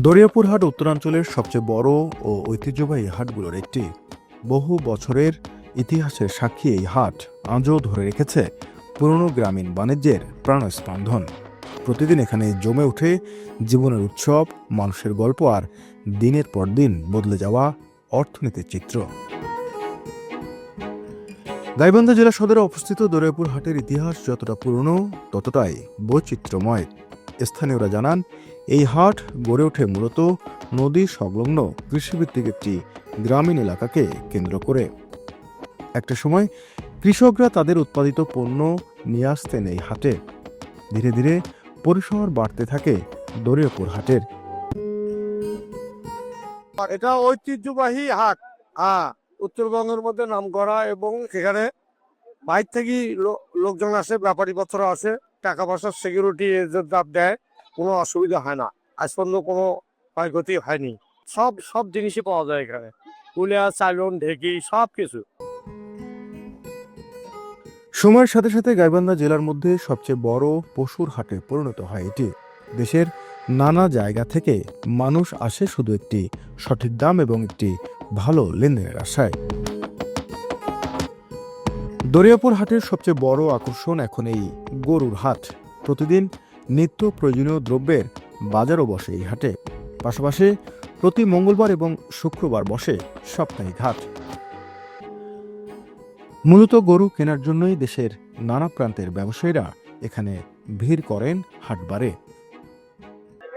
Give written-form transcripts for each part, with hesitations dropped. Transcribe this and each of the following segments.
দরিয়াপুর হাট উত্তরাঞ্চলের সবচেয়ে বড় ও ঐতিহ্যবাহী হাটগুলোর একটি। বহু বছরের ইতিহাসের সাক্ষী এই হাট আজও ধরে রেখেছে পুরনো গ্রামীণ বাণিজ্যের প্রাণস্পন্দন। প্রতিদিন এখানে জমে ওঠে জীবনের উৎসব, মানুষের গল্প আর দিনের পর দিন বদলে যাওয়া অর্থনীতির চিত্র। গাইবান্ধা জেলা সদরে অবস্থিত দরিয়াপুর হাটের ইতিহাস যতটা পুরনো ততটাই বৈচিত্র্যময়। স্থানীয়রা জানান, এই হাট গড়ে ওঠে মূলত নদী সংলগ্ন কৃষিভিত্তিক একটি গ্রামীণ এলাকাকে কেন্দ্র করে। একটা সময় কৃষকরা তাদের উৎপাদিত পণ্য নিয়ে আসতেন এই হাটে। ধীরে ধীরে পরিসর বাড়তে থাকে দরিয়াপুর হাটের। এটা ঐতিহ্যবাহী হাট, উত্তরবঙ্গের মধ্যে নামকরা, এবং সেখানে বাইরে থেকে লোকজন আসে, ব্যাপারী পত্র আসে, টাকা পয়সার সিকিউরিটি দাম দেয়, কোনো অসুবিধা হয় না। আজ পর্যন্ত কোনো ক্ষয়ক্ষতি হয়নি। সব জিনিসই পাওয়া যায় এখানে, কুলিয়া, চালন, ঢেকি, সব কিছু। সময়ের সাথে সাথে গাইবান্ধা জেলার মধ্যে সবচেয়ে বড় পশুর হাটে পরিণত হয় এটি। দেশের নানা জায়গা থেকে মানুষ আসে শুধু একটি সঠিক দাম এবং একটি ভালো লেনদেনের আশায়। দরিয়াপুর হাটের সবচেয়ে বড় আকর্ষণ এখন এই গরুর হাট। প্রতিদিন নিত্য প্রয়োজনীয় দ্রব্যের বাজারও বসে এই হাটে। পাশাপাশি প্রতি মঙ্গলবার এবং শুক্রবার বসে সাপ্তাহিক হাট। মূলত গরু কেনার জন্যই দেশের নানা প্রান্তের ব্যবসায়ীরা এখানে ভিড় করেন হাটবারে।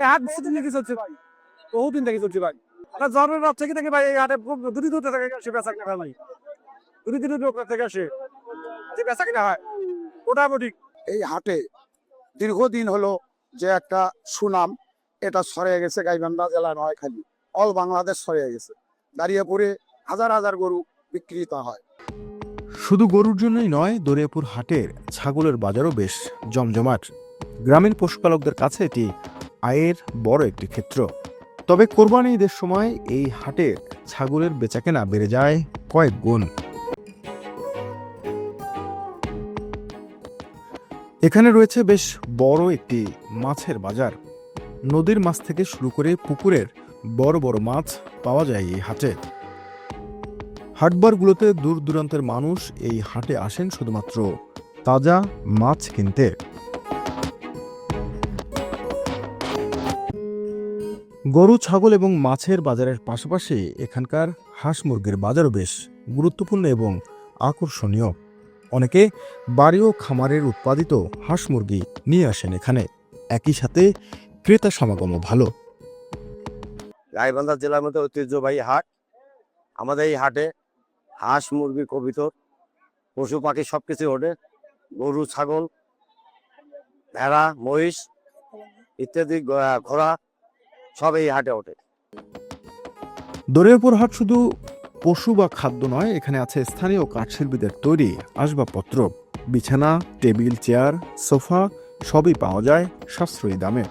হাট বহুদিন থেকে চলছে ভাই, বহুদিন থেকে চলছে ভাই। জন্মের রাত থেকে ভাই এই হাটে দুটি দূর থেকে আসে বেচা কিনা ভাই, দুটি লোক থেকে আসে বেচা কিনা হয় মোটামুটি। এই হাটে দীর্ঘদিন হলো যে একটা সুনাম, এটা ছড়িয়ে গেছে গাইবান্ধা জেলা নয়, খালি অল বাংলাদেশ ছড়িয়ে গেছে। দাঁড়িয়েপুরে হাজার হাজার গরু বিক্রিত হয়। শুধু গরুর জন্যই নয়, দরিয়াপুর হাটের ছাগলের বাজারও বেশ জমজমাট। গ্রামীণ পশুপালকদের কাছে এটি আয়ের বড় একটি ক্ষেত্র। তবে কোরবানি ঈদের সময় এই হাটের ছাগলের বেচাকেনা বেড়ে যায় কয়েক গুণ। এখানে রয়েছে বেশ বড় একটি মাছের বাজার। নদীর মাছ থেকে শুরু করে পুকুরের বড় বড় মাছ পাওয়া যায় এই হাটে। হাটবারগুলোতে দূর দূরান্তের মানুষ এই হাটে আসেন শুধুমাত্র তাজা মাছ কিনতে। গরু, ছাগল এবং মাছের বাজারের পাশাপাশি এখানকার হাঁস মুরগির বাজারও বেশ গুরুত্বপূর্ণ এবং আকর্ষণীয়। অনেকে বাড়ি ও খামারের উৎপাদিত হাঁস মুরগি নিয়ে আসেন এখানে। একই সাথে ক্রেতা সমাগমও ভালো। গাইবান্ধা জেলার মধ্যে ঐতিহ্যবাহী হাট। আমাদের এই হাটে হাঁস, মুরগি, কবিতর, পশু পাখি সবকিছু ওঠে। গরু, ছাগল, ভেড়া, মহিষ ইত্যাদি, ঘোড়া সব এই হাটে ওঠে। দরিয়াপুর হাট শুধু পশু বা খাদ্য নয়, এখানে আছে স্থানীয় কাঠশিল্পীদের তৈরি আসবাবপত্র। বিছানা, টেবিল, চেয়ার, সোফা সবই পাওয়া যায় সাশ্রয়ী দামে।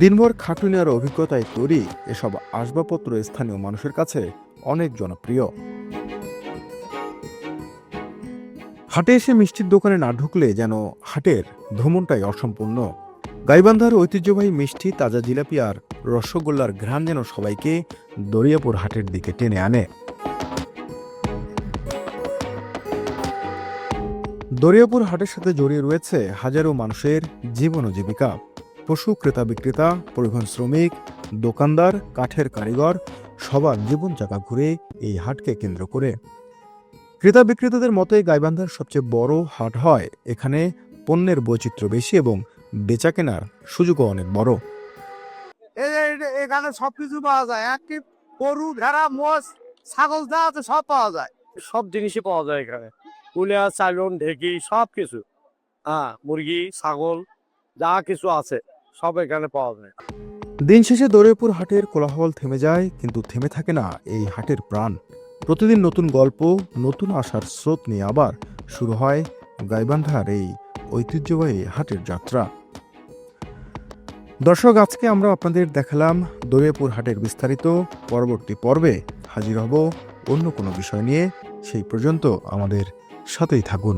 দিনভর খাটুনি আর অভিজ্ঞতায় তৈরি এসব আসবাবপত্র স্থানীয় মানুষের কাছে অনেক জনপ্রিয়। হাটে এসে মিষ্টির দোকানে না ঢুকলে যেন হাটের ভ্রমণটাই অসম্পূর্ণ। গাইবান্ধার ঐতিহ্যবাহী মিষ্টি, তাজা জিলাপি আর রসগোল্লার ঘ্রাণ যেন সবাইকে দরিয়াপুর হাটের দিকে টেনে আনে। দরিয়াপুর হাটের সাথে জড়িয়ে রয়েছে হাজারো মানুষের জীবন ও জীবিকা। পশু ক্রেতা বিক্রেতা, পরিবহন শ্রমিক, দোকানদার, কাঠের কারিগর সবার জীবন চাকা ঘুরে এই হাটকে কেন্দ্র করে। ক্রেতা বিক্রেতাদের মতে গাইবান্ধার সবচেয়ে বড় হাট হয় এখানে। পণ্যের বৈচিত্র্য বেশি এবং বেচা কেনার সুযোগও অনেক বড়। এখানে সবকিছু পাওয়া যায়, এমনকি গরু, ভেড়া, মোষ, ছাগল যা আছে সব পাওয়া যায়। সব জিনিসই পাওয়া যায় এখানে, কুলিয়া, চালন, ঢেকি সবকিছু। মুরগি, ছাগল যা কিছু আছে সব এখানে পাওয়া যায়। দিন শেষে দরিয়াপুর হাটের কোলাহল থেমে যায়, কিন্তু থেমে থাকে না এই হাটের প্রাণ। প্রতিদিন নতুন গল্প, নতুন আশার স্রোত নিয়ে আবার শুরু হয় গাইবান্ধার এই ঐতিহ্যবাহী হাটের যাত্রা। দর্শক, আজকে আমরা আপনাদের দেখালাম দরিয়াপুর হাটের বিস্তারিত। পরবর্তী পর্বে হাজির হব অন্য কোনো বিষয় নিয়ে। সেই পর্যন্ত আমাদের সাথেই থাকুন।